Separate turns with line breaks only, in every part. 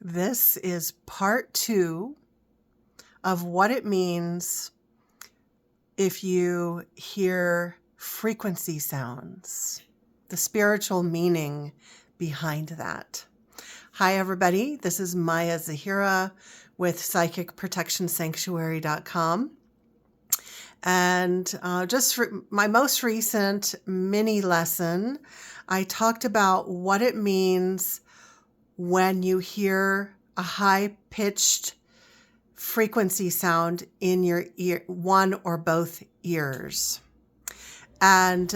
This is part 2 of what it means if you hear frequency sounds, the spiritual meaning behind that. Hi, everybody. This is Maya Zahira with PsychicProtectionSanctuary.com. And just for my most recent mini lesson, I talked about what it means when you hear a high-pitched frequency sound in your ear, one or both ears. And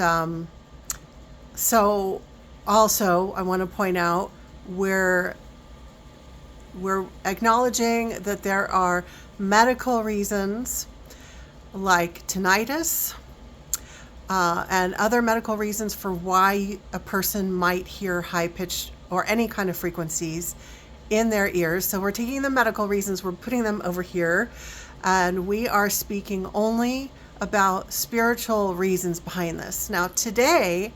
so also I want to point out we're acknowledging that there are medical reasons like tinnitus and other medical reasons for why a person might hear high-pitched or any kind of frequencies in their ears. So we're taking the medical reasons, we're putting them over here, and we are speaking only about spiritual reasons behind this. Now, today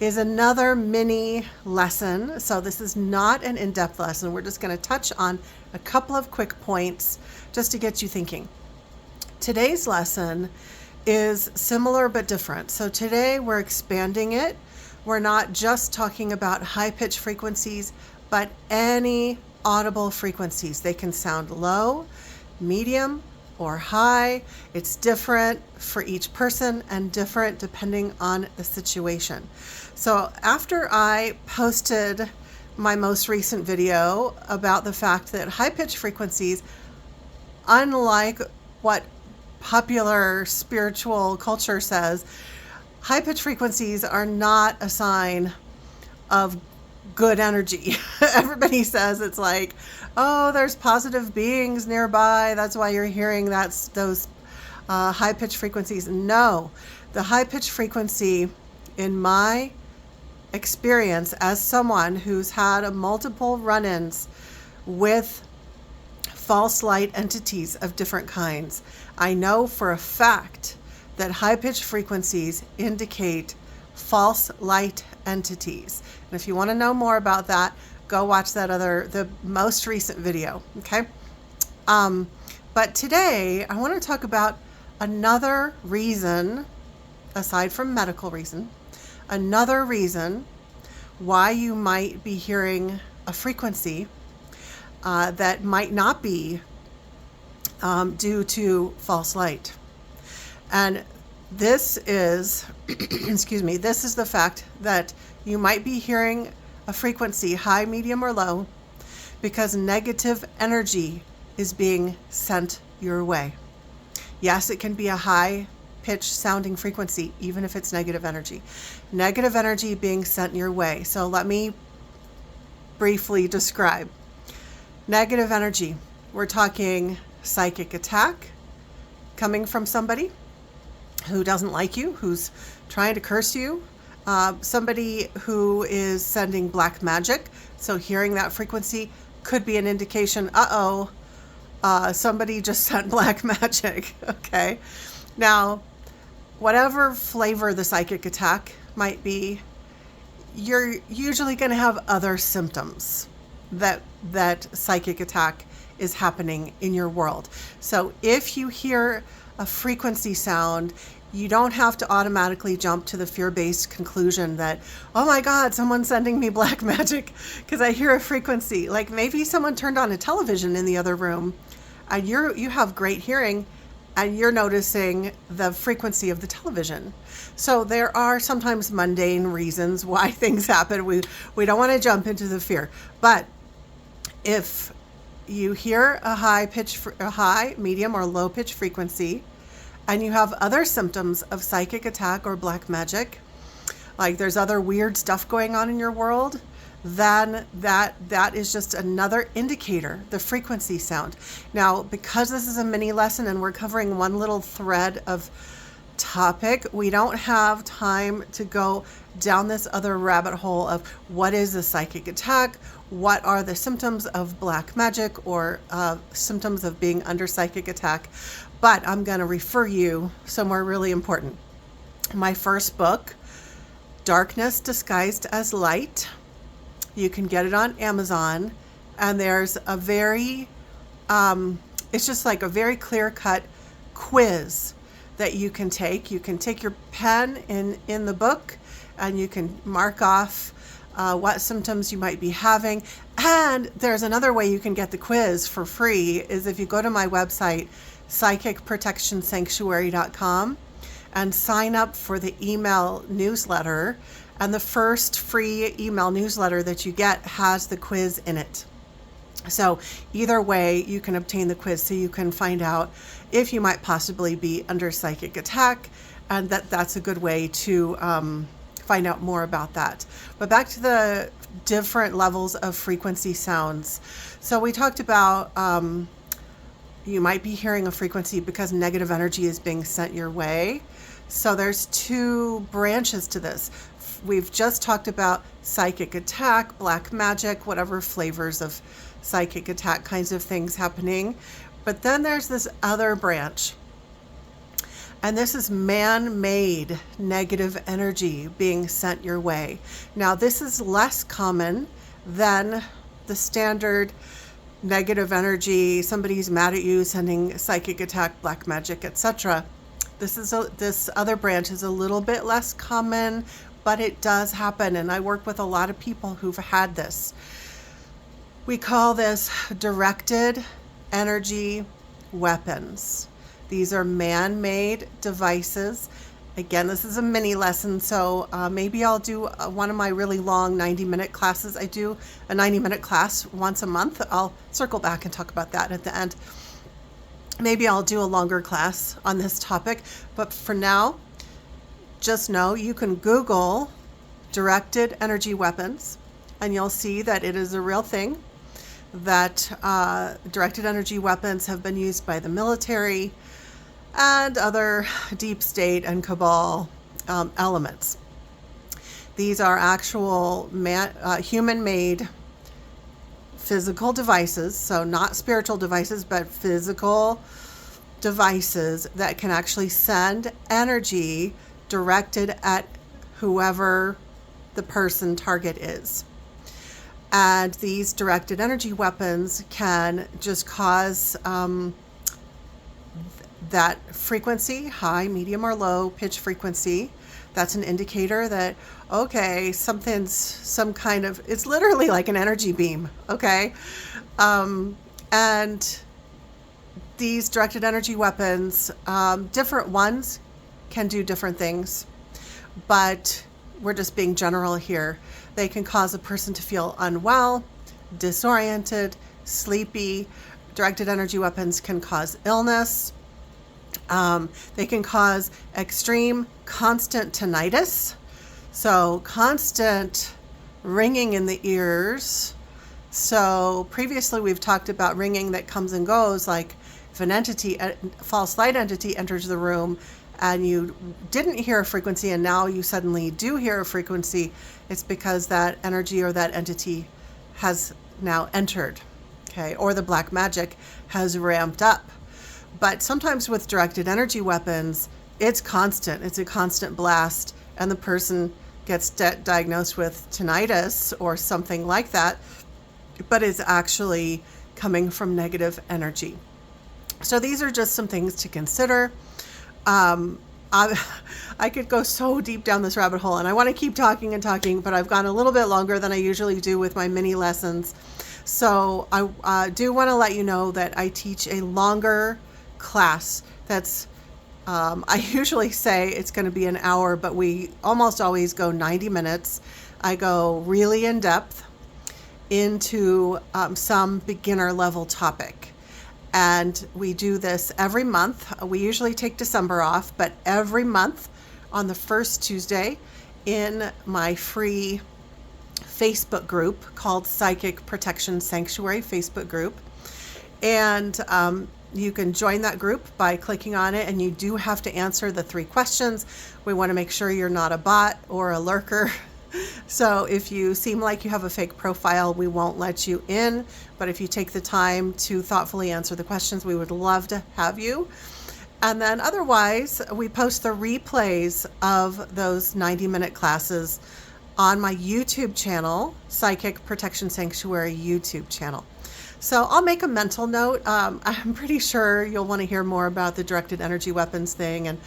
is another mini lesson. So this is not an in-depth lesson. We're just going to touch on a couple of quick points just to get you thinking. Today's lesson is similar but different. So today we're expanding it. We're not just talking about high-pitched frequencies, but any audible frequencies. They can sound low, medium, or high. It's different for each person and different depending on the situation. So after I posted my most recent video about the fact that high-pitched frequencies, unlike what popular spiritual culture says, high-pitched frequencies are not a sign of good energy. Everybody says it's like, oh, there's positive beings nearby, that's why you're hearing those high-pitched frequencies. No, the high-pitched frequency, in my experience as someone who's had multiple run-ins with false light entities of different kinds, I know for a fact that high-pitched frequencies indicate false light entities. And if you want to know more about that, go watch the most recent video, okay? But today, I want to talk about another reason, aside from medical reason, another reason why you might be hearing a frequency that might not be due to false light. And this is, excuse me, this is the fact that you might be hearing a frequency, high, medium, or low, because negative energy is being sent your way. Yes, it can be a high-pitched sounding frequency, even if it's negative energy. Negative energy being sent your way. So let me briefly describe. Negative energy. We're talking psychic attack coming from somebody who doesn't like you, who's trying to curse you, somebody who is sending black magic. So hearing that frequency could be an indication, somebody just sent black magic, okay? Now, whatever flavor the psychic attack might be, you're usually going to have other symptoms that psychic attack is happening in your world. So if you hear a frequency sound, you don't have to automatically jump to the fear-based conclusion that, oh my God, someone's sending me black magic because I hear a frequency. Like maybe someone turned on a television in the other room and you have great hearing and you're noticing the frequency of the television. So there are sometimes mundane reasons why things happen. We don't want to jump into the fear. But if you hear a high, medium, or low pitch frequency, and you have other symptoms of psychic attack or black magic, like there's other weird stuff going on in your world, then that is just another indicator, the frequency sound. Now, because this is a mini lesson and we're covering one little thread of topic, we don't have time to go down this other rabbit hole of what is a psychic attack, what are the symptoms of black magic or symptoms of being under psychic attack. But I'm going to refer you somewhere really important. My first book, Darkness Disguised as Light. You can get it on Amazon And there's a very, it's just like a very clear-cut quiz that you can take. You can take your pen in the book and you can mark off what symptoms you might be having. And there's another way you can get the quiz for free is if you go to my website, psychicprotectionsanctuary.com, and sign up for the email newsletter. And the first free email newsletter that you get has the quiz in it. So either way, you can obtain the quiz so you can find out if you might possibly be under psychic attack, and that's a good way to find out more about that. But back to the different levels of frequency sounds. So we talked about you might be hearing a frequency because negative energy is being sent your way. So there's two branches to this. We've just talked about psychic attack, black magic, whatever flavors of psychic attack kinds of things happening. But then there's this other branch. And this is man-made negative energy being sent your way. Now, this is less common than the standard negative energy, somebody's mad at you, sending psychic attack, black magic, etc. This other branch is a little bit less common, but it does happen. And I work with a lot of people who've had this. We call this directed energy weapons. These are man-made devices. Again, this is a mini lesson, so maybe I'll do one of my really long 90-minute classes. I do a 90-minute class once a month. I'll circle back and talk about that at the end. Maybe I'll do a longer class on this topic, but for now, just know you can Google directed energy weapons, and you'll see that it is a real thing, that directed energy weapons have been used by the military and other deep state and cabal elements. These are actual human-made physical devices, so not spiritual devices, but physical devices that can actually send energy directed at whoever the person target is. And these directed energy weapons can just cause that frequency, high, medium, or low pitch frequency. That's an indicator that, okay, it's literally like an energy beam, okay? And these directed energy weapons, different ones can do different things, but we're just being general here. They can cause a person to feel unwell, disoriented, sleepy. Directed energy weapons can cause illness. They can cause extreme constant tinnitus, so constant ringing in the ears. So previously we've talked about ringing that comes and goes, like if an entity, a false light entity enters the room and you didn't hear a frequency and now you suddenly do hear a frequency, it's because that energy or that entity has now entered, okay? Or the black magic has ramped up. But sometimes with directed energy weapons, it's constant. It's a constant blast, and the person gets diagnosed with tinnitus or something like that, but it's actually coming from negative energy. So these are just some things to consider. I could go so deep down this rabbit hole, and I want to keep talking and talking, but I've gone a little bit longer than I usually do with my mini lessons. So I do want to let you know that I teach a longer class that's I usually say it's going to be an hour, but we almost always go 90 minutes. I go really in depth into some beginner level topic, and we do this every month. We usually take December off, but every month on the first Tuesday in my free Facebook group called Psychic Protection Sanctuary Facebook group. And you can join that group by clicking on it, and you do have to answer the 3 questions. We want to make sure you're not a bot or a lurker. So if you seem like you have a fake profile, we won't let you in. But if you take the time to thoughtfully answer the questions, we would love to have you. And then otherwise, we post the replays of those 90-minute classes on my YouTube channel, Psychic Protection Sanctuary YouTube channel. So I'll make a mental note. I'm pretty sure you'll want to hear more about the directed energy weapons thing, and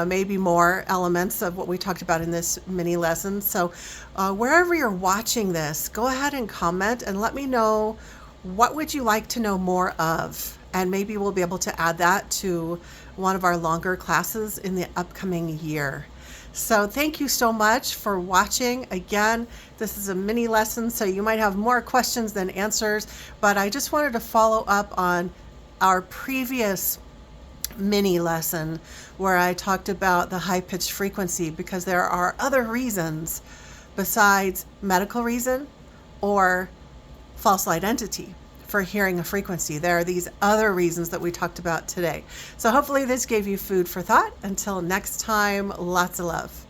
maybe more elements of what we talked about in this mini lesson. So wherever you're watching this, go ahead and comment and let me know, what would you like to know more of? And maybe we'll be able to add that to one of our longer classes in the upcoming year. So thank you so much for watching. Again, this is a mini lesson, so you might have more questions than answers, but I just wanted to follow up on our previous mini lesson where I talked about the high-pitched frequency, because there are other reasons besides medical reason or false identity for hearing a frequency. There are these other reasons that we talked about today. So hopefully this gave you food for thought. Until next time, lots of love.